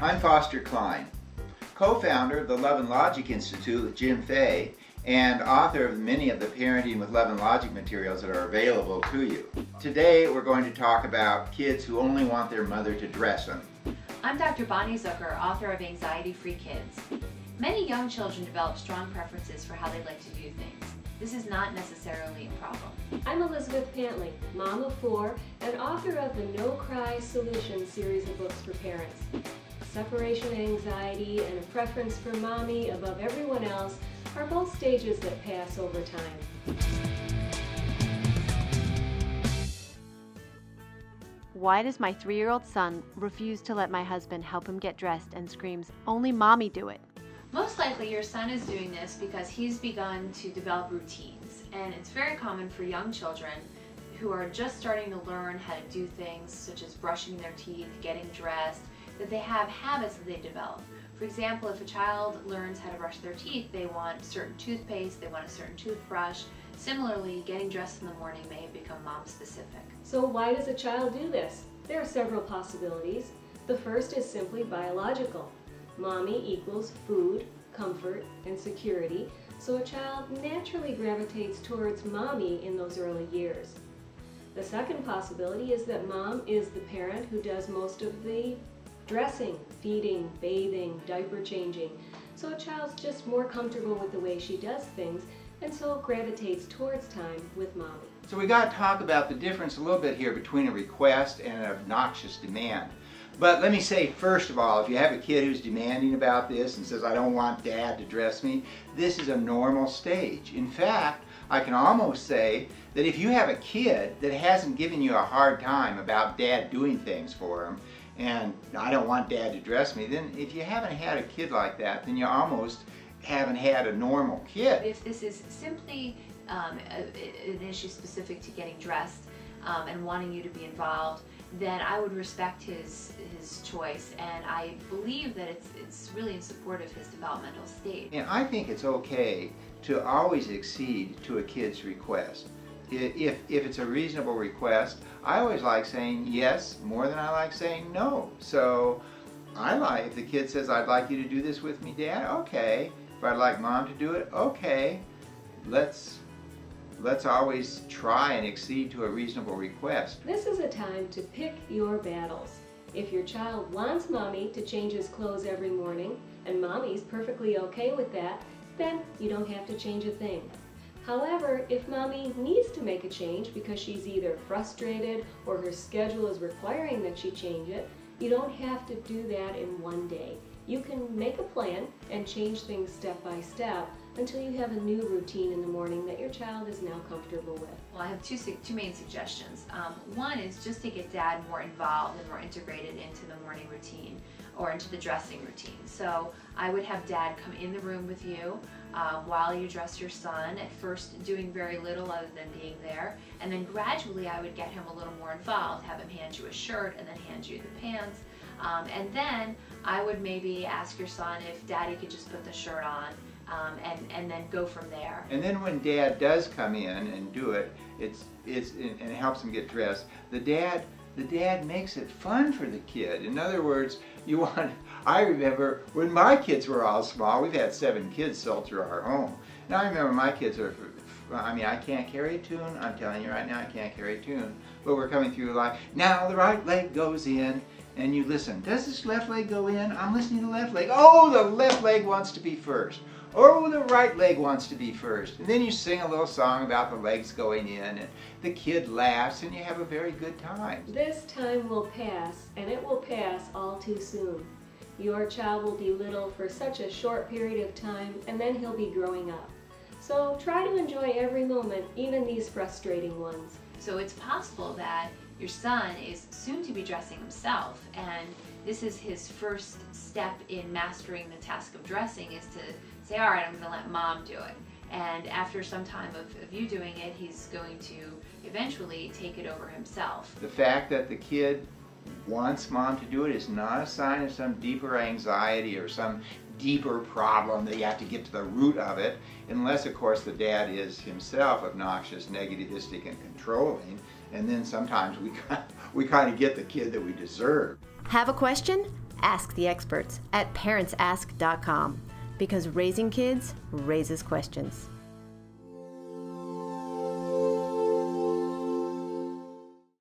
I'm Foster Klein, co-founder of the Love and Logic Institute with Jim Fay, and author of many of the Parenting with Love and Logic materials that are available to you. Today we're going to talk about kids who only want their mother to dress them. I'm Dr. Bonnie Zucker, author of Anxiety-Free Kids. Many young children develop strong preferences for how they like to do things. This is not necessarily a problem. I'm Elizabeth Pantley, mom of 4 and author of the No Cry Solution series of books for parents. Separation anxiety and a preference for mommy above everyone else are both stages that pass over time. Why does my 3-year-old son refuse to let my husband help him get dressed and screams, "Only mommy do it"? Most likely your son is doing this because he's begun to develop routines, and it's very common for young children who are just starting to learn how to do things such as brushing their teeth, getting dressed, that they have habits that they develop. For example, if a child learns how to brush their teeth, they want certain toothpaste, they want a certain toothbrush. Similarly, getting dressed in the morning may become mom-specific. So why does a child do this? There are several possibilities. The first is simply biological. Mommy equals food, comfort, and security, so a child naturally gravitates towards mommy in those early years. The second possibility is that mom is the parent who does most of the dressing, feeding, bathing, diaper changing, so a child's just more comfortable with the way she does things and so gravitates towards time with mommy. So we got to talk about the difference a little bit here between a request and an obnoxious demand. But let me say, first of all, if you have a kid who's demanding about this and says, "I don't want dad to dress me," this is a normal stage. In fact, I can almost say that if you have a kid that hasn't given you a hard time about dad doing things for him, and "I don't want dad to dress me," then if you haven't had a kid like that, then you almost haven't had a normal kid. If this is simply an issue specific to getting dressed and wanting you to be involved, then I would respect his choice, and I believe that it's really in support of his developmental stage. And I think it's okay to always accede to a kid's request. If it's a reasonable request, I always like saying yes more than I like saying no. So if the kid says, "I'd like you to do this with me, Dad," okay. If I'd like Mom to do it, okay. Let's always try and accede to a reasonable request. This is a time to pick your battles. If your child wants mommy to change his clothes every morning and mommy's perfectly okay with that, then you don't have to change a thing. However, if mommy needs to make a change because she's either frustrated or her schedule is requiring that she change it, you don't have to do that in one day. You can make a plan and change things step by step until you have a new routine in the morning that your child is now comfortable with. Well, I have two main suggestions. One is just to get dad more involved and more integrated into the morning routine or into the dressing routine. So I would have dad come in the room with you while you dress your son, at first doing very little other than being there, and then gradually I would get him a little more involved, have him hand you a shirt and then hand you the pants, and then I would maybe ask your son if daddy could just put the shirt on, and then go from there. And then when dad does come in and do it, and it helps him get dressed, the dad makes it fun for the kid. In other words, I remember when my kids were all small, we've had 7 kids sold through our home. And I remember my kids I can't carry a tune. I'm telling you right now, I can't carry a tune. But we're coming through life. Now the right leg goes in, and you listen. Does this left leg go in? I'm listening to the left leg. Oh, the left leg wants to be first. Oh, the right leg wants to be first. And then you sing a little song about the legs going in, and the kid laughs, and you have a very good time. This time will pass, and it will pass all too soon. Your child will be little for such a short period of time, and then he'll be growing up. So try to enjoy every moment, even these frustrating ones. So it's possible that your son is soon to be dressing himself, and this is his first step in mastering the task of dressing, is to say, "All right, I'm going to let Mom do it." And after some time of you doing it, he's going to eventually take it over himself. The fact that the kid wants Mom to do it is not a sign of some deeper anxiety or some deeper problem that you have to get to the root of it, unless of course the dad is himself obnoxious, negativistic, and controlling, and then sometimes we kind of get the kid that we deserve. Have a question? Ask the experts at parentsask.com, because raising kids raises questions.